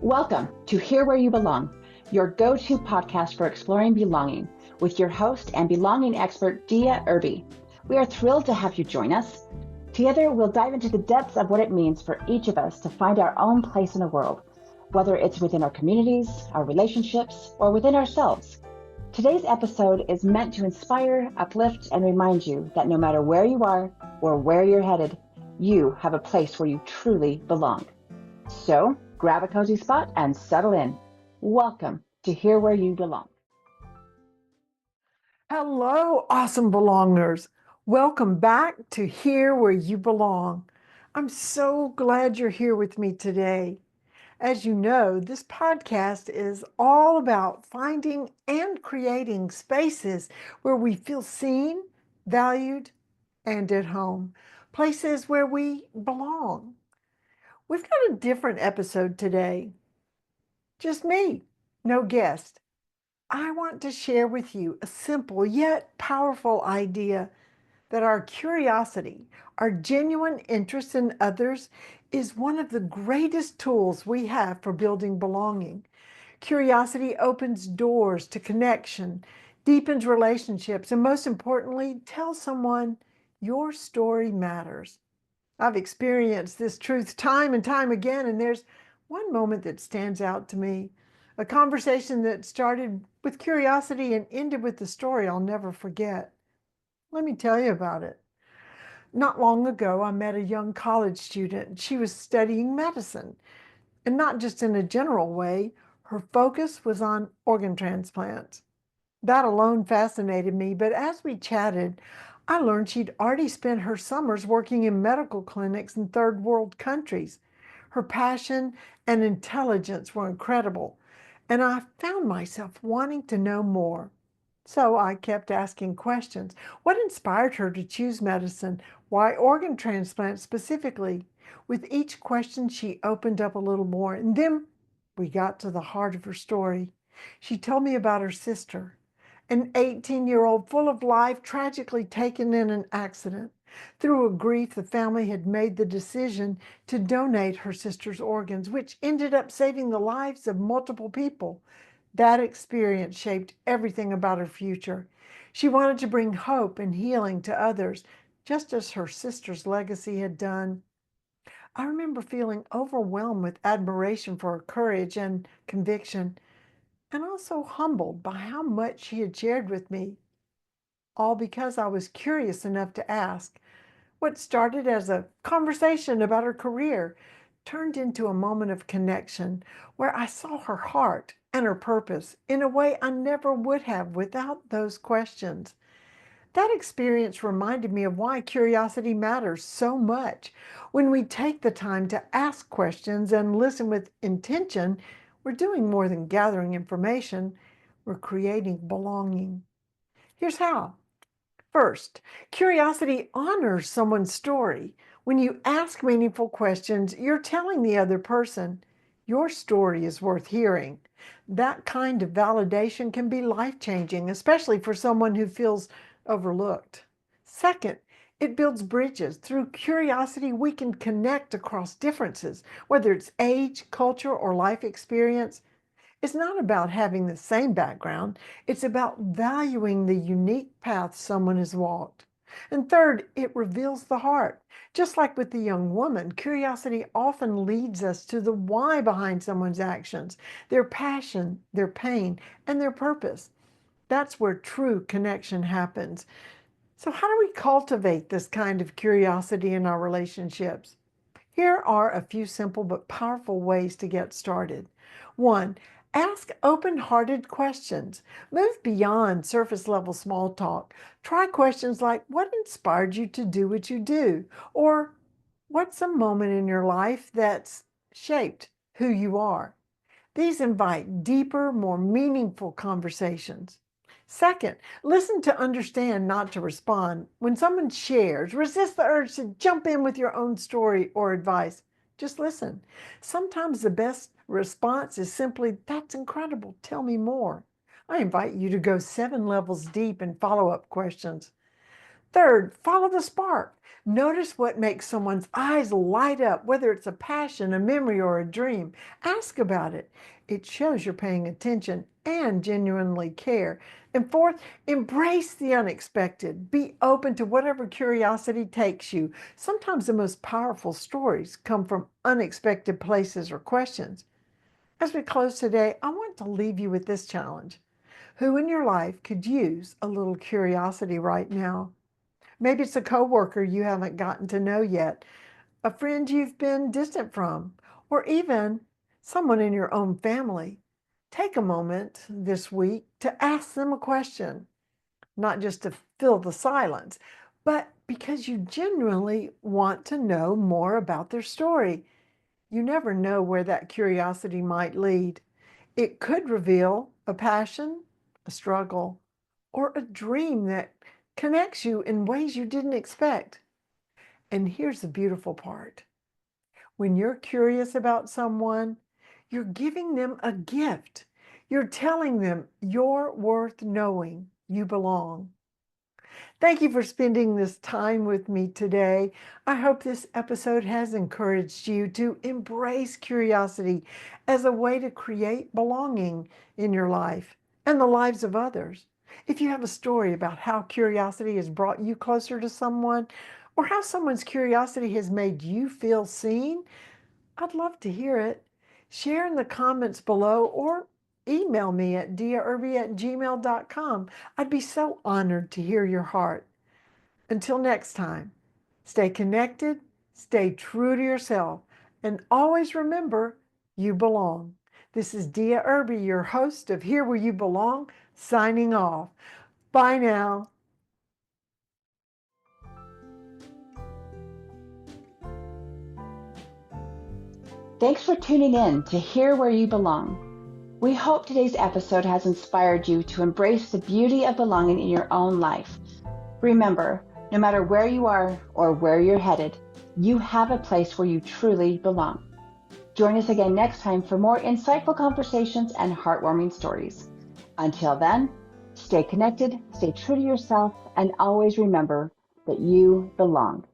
Welcome to Here Where You Belong, your go-to podcast for exploring belonging with your host and belonging expert, Dea Irby. We are thrilled to have you join us. Together, we'll dive into the depths of what it means for each of us to find our own place in the world, whether it's within our communities, our relationships, or within ourselves. Today's episode is meant to inspire, uplift, and remind you that no matter where you are or where you're headed, you have a place where you truly belong. So grab a cozy spot and settle in. Welcome to Here Where You Belong. Hello, awesome belongers. Welcome back to Here Where You Belong. I'm so glad you're here with me today. As you know, this podcast is all about finding and creating spaces where we feel seen, valued, and at home. Places where we belong. We've got a different episode today. Just me, no guest. I want to share with you a simple yet powerful idea that our curiosity, our genuine interest in others, is one of the greatest tools we have for building belonging. Curiosity opens doors to connection, deepens relationships, and most importantly, tells someone your story matters. I've experienced this truth time and time again, and there's one moment that stands out to me. A conversation that started with curiosity and ended with the story I'll never forget. Let me tell you about it. Not long ago, I met a young college student. She was studying medicine, and not just in a general way. Her focus was on organ transplants. That alone fascinated me, but as we chatted, I learned she'd already spent her summers working in medical clinics in third world countries. Her passion and intelligence were incredible, and I found myself wanting to know more. So I kept asking questions. What inspired her to choose medicine? Why organ transplant specifically? With each question, she opened up a little more, and then we got to the heart of her story. She told me about her sister, an 18-year-old full of life, tragically taken in an accident. Through a grief, the family had made the decision to donate her sister's organs, which ended up saving the lives of multiple people. That experience shaped everything about her future. She wanted to bring hope and healing to others, just as her sister's legacy had done. I remember feeling overwhelmed with admiration for her courage and conviction, and also humbled by how much she had shared with me, all because I was curious enough to ask. What started as a conversation about her career turned into a moment of connection where I saw her heart and her purpose in a way I never would have without those questions. That experience reminded me of why curiosity matters so much. When we take the time to ask questions and listen with intention, we're doing more than gathering information, we're creating belonging. Here's how. First, curiosity honors someone's story. When you ask meaningful questions, you're telling the other person, your story is worth hearing. That kind of validation can be life-changing, especially for someone who feels overlooked. Second, it builds bridges. Through curiosity, we can connect across differences, whether it's age, culture, or life experience. It's not about having the same background. It's about valuing the unique path someone has walked. And third, it reveals the heart. Just like with the young woman, curiosity often leads us to the why behind someone's actions, their passion, their pain, and their purpose. That's where true connection happens. So how do we cultivate this kind of curiosity in our relationships? Here are a few simple but powerful ways to get started. 1. Ask open-hearted questions. Move beyond surface-level small talk. Try questions like, what inspired you to do what you do? Or, what's a moment in your life that's shaped who you are? These invite deeper, more meaningful conversations. Second, listen to understand, not to respond. When someone shares, resist the urge to jump in with your own story or advice. Just listen. Sometimes the best response is simply, that's incredible, tell me more. I invite you to go 7 levels deep in follow-up questions. Third, follow the spark. Notice what makes someone's eyes light up, whether it's a passion, a memory, or a dream. Ask about it. It shows you're paying attention and genuinely care. And fourth, embrace the unexpected. Be open to whatever curiosity takes you. Sometimes the most powerful stories come from unexpected places or questions. As we close today, I want to leave you with this challenge. Who in your life could use a little curiosity right now? Maybe it's a coworker you haven't gotten to know yet, a friend you've been distant from, or even someone in your own family. Take a moment this week to ask them a question, not just to fill the silence, but because you genuinely want to know more about their story. You never know where that curiosity might lead. It could reveal a passion, a struggle, or a dream that connects you in ways you didn't expect. And here's the beautiful part. When you're curious about someone, you're giving them a gift. You're telling them you're worth knowing, you belong. Thank you for spending this time with me today. I hope this episode has encouraged you to embrace curiosity as a way to create belonging in your life and the lives of others. If you have a story about how curiosity has brought you closer to someone, or how someone's curiosity has made you feel seen, I'd love to hear it. Share in the comments below or email me at deairby@gmail.com. I'd be so honored to hear your heart. Until next time, stay connected, stay true to yourself, and always remember you belong. This is Dea Irby, your host of Here Where You Belong, signing off. Bye now. Thanks for tuning in to Here Where You Belong. We hope today's episode has inspired you to embrace the beauty of belonging in your own life. Remember, no matter where you are or where you're headed, you have a place where you truly belong. Join us again next time for more insightful conversations and heartwarming stories. Until then, stay connected, stay true to yourself, and always remember that you belong.